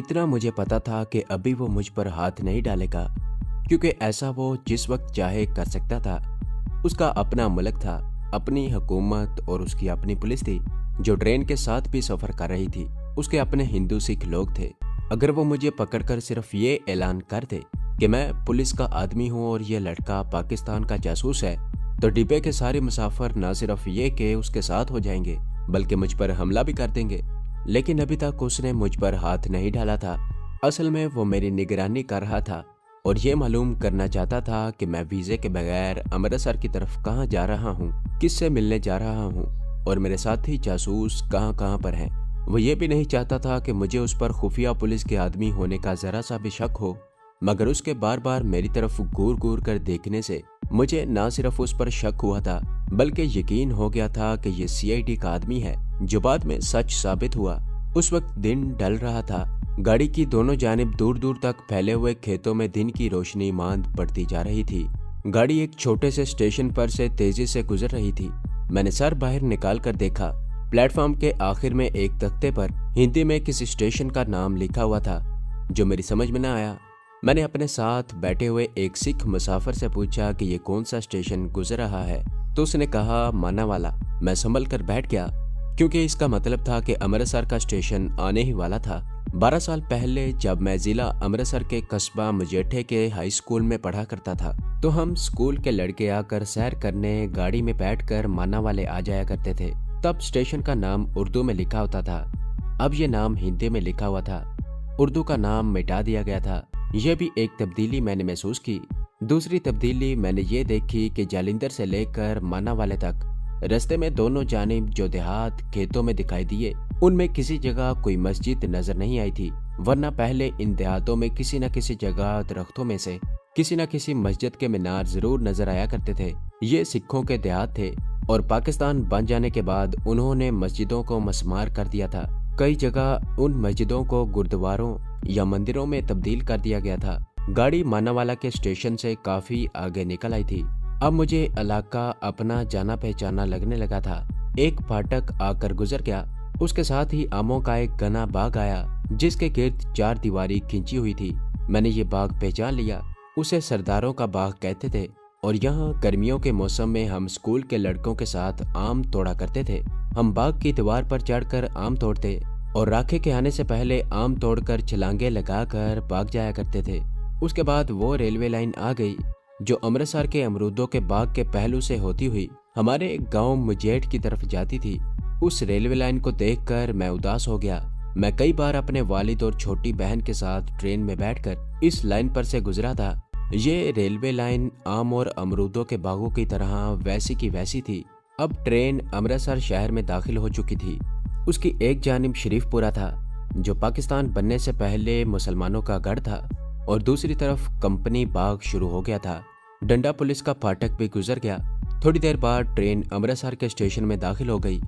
इतना मुझे पता था कि अभी वो मुझ पर हाथ नहीं डालेगा, क्योंकि ऐसा वो जिस वक्त चाहे कर सकता था। उसका अपना मुल्क था, अपनी हुकूमत और उसकी अपनी पुलिस थी जो ट्रेन के साथ भी सफर कर रही थी। उसके अपने हिंदू सिख लोग थे। अगर वो मुझे पकड़कर सिर्फ ये ऐलान कर दे कि मैं पुलिस का आदमी हूँ और ये लड़का पाकिस्तान का जासूस है, तो डिब्बे के सारे मुसाफिर न सिर्फ ये कि उसके साथ हो जाएंगे बल्कि मुझ पर हमला भी कर देंगे। लेकिन अभी तक उसने मुझ पर हाथ नहीं डाला था। असल में वो मेरी निगरानी कर रहा था और ये मालूम करना चाहता था कि मैं वीजे के बगैर अमृतसर की तरफ कहाँ जा रहा हूँ, किससे मिलने जा रहा हूँ और मेरे साथी जासूस कहाँ कहाँ पर हैं। वो ये भी नहीं चाहता था कि मुझे उस पर खुफिया पुलिस के आदमी होने का जरा सा भी शक हो, मगर उसके बार बार मेरी तरफ घूर घूर कर देखने से मुझे ना सिर्फ उस पर शक हुआ था बल्कि यकीन हो गया था कि ये सीआईडी का आदमी है, जो बाद में सच साबित हुआ। उस वक्त दिन ढल रहा था। गाड़ी की दोनों जानिब दूर दूर तक फैले हुए खेतों में दिन की रोशनी मांद पड़ती जा रही थी। गाड़ी एक छोटे से स्टेशन पर से तेजी से गुजर रही थी। मैंने सर बाहर निकाल कर देखा। प्लेटफॉर्म के आखिर में एक तख्ते पर हिंदी में किसी स्टेशन का नाम लिखा हुआ था जो मेरी समझ में न आया। मैंने अपने साथ बैठे हुए एक सिख मुसाफिर से पूछा कि ये कौन सा स्टेशन गुजर रहा है, तो उसने कहा मानावाला। मैं संभल कर बैठ गया, क्योंकि इसका मतलब था कि अमृतसर का स्टेशन आने ही वाला था। 12 साल पहले जब मैं जिला अमृतसर के कस्बा मजेठे के हाई स्कूल में पढ़ा करता था, तो हम स्कूल के लड़के आकर सैर करने गाड़ी में बैठकर मानावाले आ जाया करते थे। तब स्टेशन का नाम उर्दू में लिखा होता था, अब ये नाम हिंदी में लिखा हुआ था। उर्दू का नाम मिटा दिया गया था। यह भी एक तब्दीली मैंने महसूस की। दूसरी तब्दीली मैंने ये देखी कि जालिंदर से लेकर मानावाले तक रास्ते में दोनों जानिब जो देहात खेतों में दिखाई दिए, उनमें किसी जगह कोई मस्जिद नजर नहीं आई थी, वरना पहले इन देहातों में किसी न किसी जगह दरख्तों में से किसी न किसी मस्जिद के मीनार जरूर नजर आया करते थे। ये सिखों के देहात थे और पाकिस्तान बन जाने के बाद उन्होंने मस्जिदों को मस्मार कर दिया था। कई जगह उन मस्जिदों को गुरुद्वारों या मंदिरों में तब्दील कर दिया गया था। गाड़ी मानावाला के स्टेशन से काफी आगे निकल आई थी। अब मुझे इलाका अपना जाना पहचाना लगने लगा था। एक फाटक आकर गुजर गया, उसके साथ ही आमों का एक घना बाग आया जिसके गिर्द 4 दीवारी खींची हुई थी। मैंने ये बाग पहचान लिया। उसे सरदारों का बाग कहते थे और यहाँ गर्मियों के मौसम में हम स्कूल के लड़कों के साथ आम तोड़ा करते थे। हम बाग की दीवार पर चढ़कर आम तोड़ते और राखे के आने से पहले आम तोड़कर छलांगे लगाकर भाग जाया करते थे। उसके बाद वो रेलवे लाइन आ गई जो अमृतसर के अमरूदों के बाग के पहलू से होती हुई हमारे गांव मजेठ की तरफ जाती थी। उस रेलवे लाइन को देखकर मैं उदास हो गया। मैं कई बार अपने वालिद और छोटी बहन के साथ ट्रेन में बैठकर इस लाइन पर से गुजरा था। ये रेलवे लाइन आम और अमरूदों के बागों की तरह वैसी की वैसी थी। अब ट्रेन अमृतसर शहर में दाखिल हो चुकी थी। उसकी एक जानिब शरीफपुरा था जो पाकिस्तान बनने से पहले मुसलमानों का गढ़ था और दूसरी तरफ कंपनी बाग शुरू हो गया था। डंडा पुलिस का फाटक भी गुजर गया। थोड़ी देर बाद ट्रेन अमृतसर के स्टेशन में दाखिल हो गई।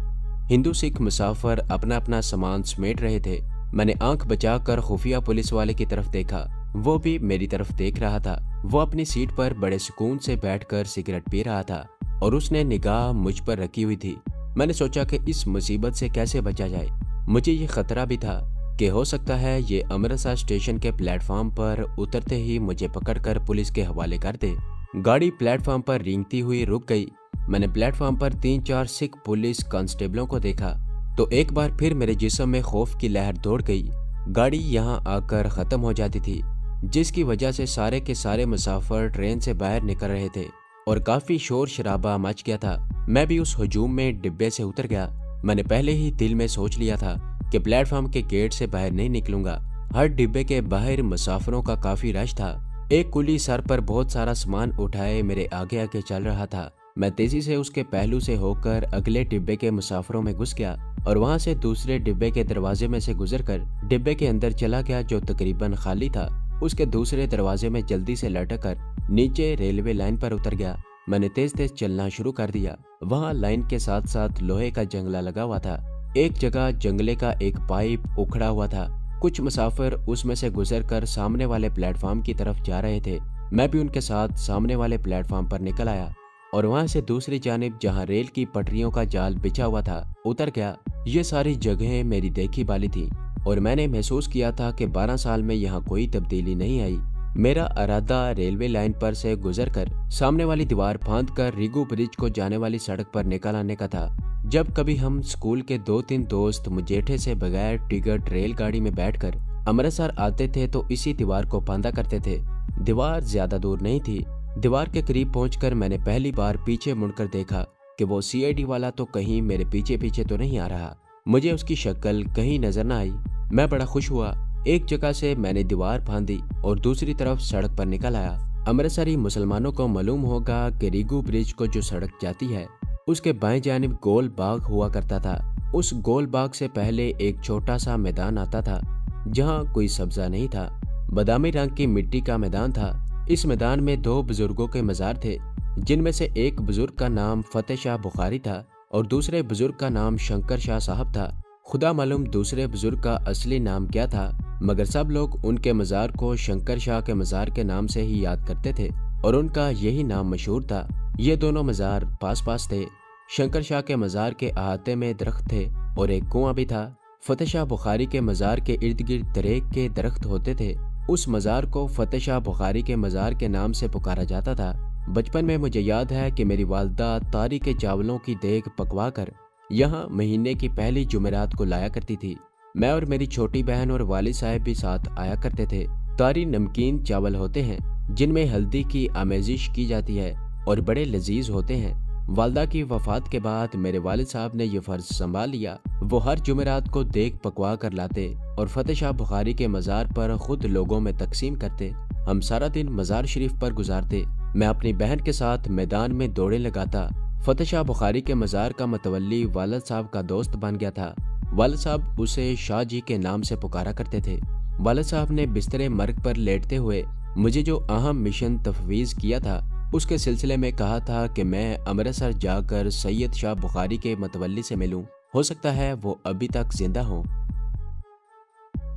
हिंदू सिख मुसाफिर अपना अपना सामान समेट रहे थे। मैंने आंख बचाकर खुफिया पुलिस वाले की तरफ देखा, वो भी मेरी तरफ देख रहा था। वो अपनी सीट पर बड़े सुकून से बैठकर सिगरेट पी रहा था और उसने निगाह मुझ पर रखी हुई थी। मैंने सोचा कि इस मुसीबत से कैसे बचा जाए। मुझे ये खतरा भी था कि हो सकता है ये अमृतसर स्टेशन के प्लेटफॉर्म पर उतरते ही मुझे पकड़कर पुलिस के हवाले कर दे। गाड़ी प्लेटफॉर्म पर रेंगती हुई रुक गई। मैंने प्लेटफॉर्म पर 3-4 सिख पुलिस कांस्टेबलों को देखा तो एक बार फिर मेरे जिस्म में खौफ की लहर दौड़ गई। गाड़ी यहाँ आकर खत्म हो जाती थी, जिसकी वजह से सारे के सारे मुसाफिर ट्रेन से बाहर निकल रहे थे और काफी शोर शराबा मच गया था। मैं भी उस हुजूम में डिब्बे से उतर गया। मैंने पहले ही दिल में सोच लिया था कि प्लेटफॉर्म के गेट से बाहर नहीं निकलूंगा। हर डिब्बे के बाहर मुसाफिरों का काफी रश था। एक कुली सर पर बहुत सारा सामान उठाए मेरे आगे आगे चल रहा था। मैं तेजी से उसके पहलू से होकर अगले डिब्बे के मुसाफिरों में घुस गया और वहां से दूसरे डिब्बे के दरवाजे में से गुजरकर डिब्बे के अंदर चला गया जो तकरीबन खाली था। उसके दूसरे दरवाजे में जल्दी से लटक कर नीचे रेलवे लाइन पर उतर गया। मैंने तेज तेज चलना शुरू कर दिया। वहाँ लाइन के साथ साथ लोहे का जंगला लगा हुआ था। एक जगह जंगले का एक पाइप उखड़ा हुआ था। कुछ मुसाफिर उसमें से गुजरकर सामने वाले प्लेटफॉर्म की तरफ जा रहे थे। मैं भी उनके साथ सामने वाले प्लेटफॉर्म पर निकल आया और वहां से दूसरी जानिब जहां रेल की पटरियों का जाल बिछा हुआ था उतर गया। ये सारी जगहें मेरी देखी वाली थी। और मैंने महसूस किया था कि 12 साल में यहाँ कोई तब्दीली नहीं आई। मेरा इरादा रेलवे लाइन पर से गुजरकर सामने वाली दीवार फांद कर रीगू ब्रिज को जाने वाली सड़क पर निकल आने का था। जब कभी हम स्कूल के 2-3 दोस्त मुजेठे से बगैर टिकट रेलगाड़ी में बैठकर अमृतसर आते थे तो इसी दीवार को फांदा करते थे। दीवार ज्यादा दूर नहीं थी। दीवार के करीब पहुंचकर मैंने पहली बार पीछे मुड़कर देखा कि वो सीआईडी वाला तो कहीं मेरे पीछे पीछे तो नहीं आ रहा। मुझे उसकी शक्ल कहीं नजर न आई। मैं बड़ा खुश हुआ। एक जगह से मैंने दीवार फांदी और दूसरी तरफ सड़क पर निकल आया। अमृतसरी मुसलमानों को मालूम होगा कि रीगू ब्रिज को जो सड़क जाती है उसके बाएं जानिब गोल बाग हुआ करता था। उस गोल बाग से पहले एक छोटा सा मैदान आता था जहाँ कोई सब्जा नहीं था। बादामी रंग की मिट्टी का मैदान था। इस मैदान में 2 बुजुर्गों के मजार थे, जिनमें से एक बुजुर्ग का नाम फतेह शाह बुखारी था और दूसरे बुजुर्ग का नाम शंकर शाह साहब था। खुदा मालूम दूसरे बुजुर्ग का असली नाम क्या था, मगर सब लोग उनके मजार को शंकर शाह के मजार के नाम से ही याद करते थे और उनका यही नाम मशहूर था। ये दोनों मजार पास पास थे। शंकर शाह के मजार के अहाते में दरख्त थे और एक कुआं भी था। फतेह शाह बुखारी के मजार के इर्द गिर्द तरेक के दरख्त होते थे। उस मजार को फतेह शाह बुखारी के मजार के नाम से पुकारा जाता था। बचपन में मुझे याद है कि मेरी वालदा तारी के चावलों की देग पकवा कर यहाँ महीने की पहली जुमेरात को लाया करती थी। मैं और मेरी छोटी बहन और वालिद साहब भी साथ आया करते थे। तारी नमकीन चावल होते हैं जिनमें हल्दी की आमेजिश की जाती है और बड़े लजीज होते हैं। वालदा की वफात के बाद मेरे वालिद साहब ने यह फर्ज संभाल लिया। वो हर जुमेरात को देग पकवा कर लाते और फतेह शाह बुखारी के मजार पर खुद लोगों में तकसीम करते। हम सारा दिन मजार शरीफ पर गुजारते। मैं अपनी बहन के साथ मैदान में दौड़े लगाता। फतेह शाह बुखारी के मजार का मतवल्ली वालिद साहब का दोस्त बन गया था। वालिद साहब उसे शाह जी के नाम से पुकारा करते थे। वालिद साहब ने बिस्तरे मर्ग पर लेटते हुए मुझे जो अहम मिशन तफवीज किया था उसके सिलसिले में कहा था कि मैं अमृतसर जाकर सैयद शाह बुखारी के मतवल्ली से मिलूं। हो सकता है वो अभी तक जिंदा हो।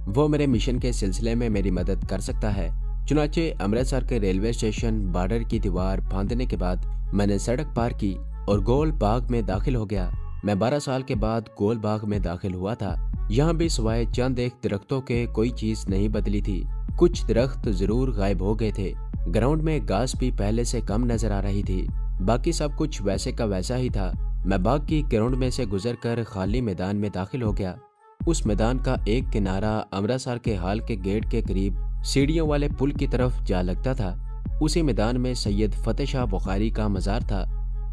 वो मेरे मिशन के सिलसिले में मेरी मदद कर सकता है। चुनाचे अमृतसर के रेलवे स्टेशन बॉर्डर की दीवार फांदने के बाद मैंने सड़क पार की और गोल बाग में दाखिल हो गया। मैं 12 साल के बाद गोल बाग में दाखिल हुआ था। यहाँ भी सिवाय चंद एक दरख्तों के कोई चीज नहीं बदली थी। कुछ दरख्त जरूर गायब हो गए थे। ग्राउंड में घास भी पहले से कम नजर आ रही थी। बाकी सब कुछ वैसे का वैसा ही था। मैं बाग की ग्राउंड में से गुजरकर खाली मैदान में दाखिल हो गया। उस मैदान का एक किनारा अमृतसर के हाल के गेट के करीब सीढ़ियों वाले पुल की तरफ जा लगता था। उसी मैदान में सैयद फतेह शाह बुखारी का मजार था।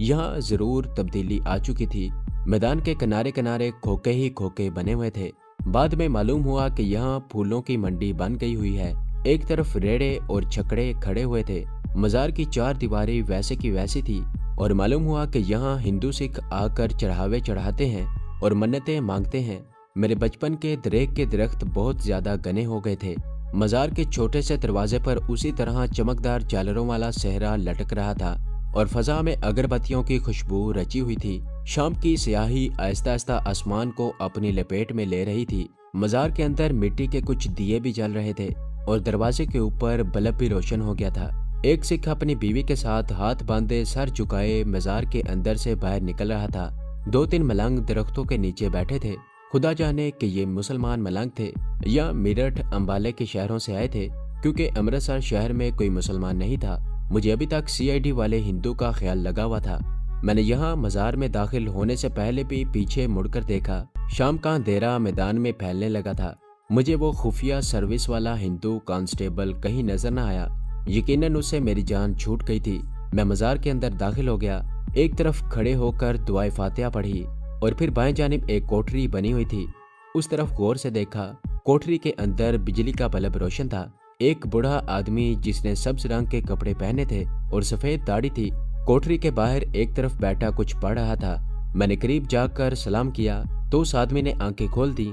यहाँ जरूर तब्दीली आ चुकी थी। मैदान के किनारे किनारे खोखे ही खोखे बने हुए थे। बाद में मालूम हुआ कि यहाँ फूलों की मंडी बन गई हुई है। एक तरफ रेड़े और छकड़े खड़े हुए थे। मजार की 4 दीवारें वैसे की वैसी थी और मालूम हुआ कि यहाँ हिंदू सिख आकर चढ़ावे चढ़ाते हैं और मन्नतें मांगते हैं। मेरे बचपन के दरेक के दरख्त बहुत ज्यादा घने हो गए थे। मजार के छोटे से दरवाजे पर उसी तरह चमकदार झालरों वाला सेहरा लटक रहा था और फजा में अगरबत्तियों की खुशबू रची हुई थी। शाम की स्याही आहिस्ता आहिस्ता आसमान को अपनी लपेट में ले रही थी। मजार के अंदर मिट्टी के कुछ दिए भी जल रहे थे और दरवाजे के ऊपर बल्ब भी रोशन हो गया था। एक सिख अपनी बीवी के साथ हाथ बांधे सर झुकाए मजार के अंदर से बाहर निकल रहा था। 2-3 मलंग दरख्तों के नीचे बैठे थे। खुदा जाने कि ये मुसलमान मलंग थे या मेरठ अंबाले के शहरों से आए थे, क्योंकि अमृतसर शहर में कोई मुसलमान नहीं था। मुझे अभी तक सीआईडी वाले हिंदू का ख्याल लगा हुआ था। मैंने यहाँ मजार में दाखिल होने से पहले भी पीछे मुड़कर देखा। शाम का अंधेरा मैदान में फैलने लगा था। मुझे वो खुफिया सर्विस वाला हिंदू कांस्टेबल कहीं नजर न आया। यकीनन उससे मेरी जान छूट गई थी। मैं मजार के अंदर दाखिल हो गया। एक तरफ खड़े होकर दुआए फातिहा पढ़ी और फिर बाएं जानिब एक कोठरी बनी हुई थी। उस तरफ गौर से देखा। कोठरी के अंदर बिजली का बल्ब रोशन था। एक बूढ़ा आदमी जिसने सब्ज रंग के कपड़े पहने थे और सफेद दाढ़ी थी, कोठरी के बाहर एक तरफ बैठा कुछ पढ़ रहा था। मैंने करीब जाकर सलाम किया तो उस आदमी ने आंखें खोल दी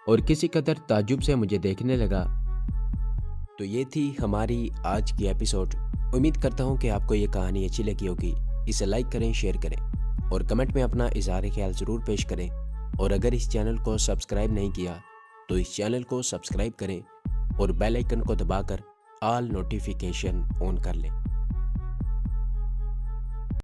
और किसी कदर ताज्जुब से मुझे देखने लगा। तो ये थी हमारी आज की एपिसोड। उम्मीद करता हूँ कि आपको ये कहानी अच्छी लगी होगी। इसे लाइक करें, शेयर करें और कमेंट में अपना इज़हार ख्याल ज़रूर पेश करें। और अगर इस चैनल को सब्सक्राइब नहीं किया तो इस चैनल को सब्सक्राइब करें और बेल आइकन को दबाकर ऑल नोटिफिकेशन ऑन कर लें।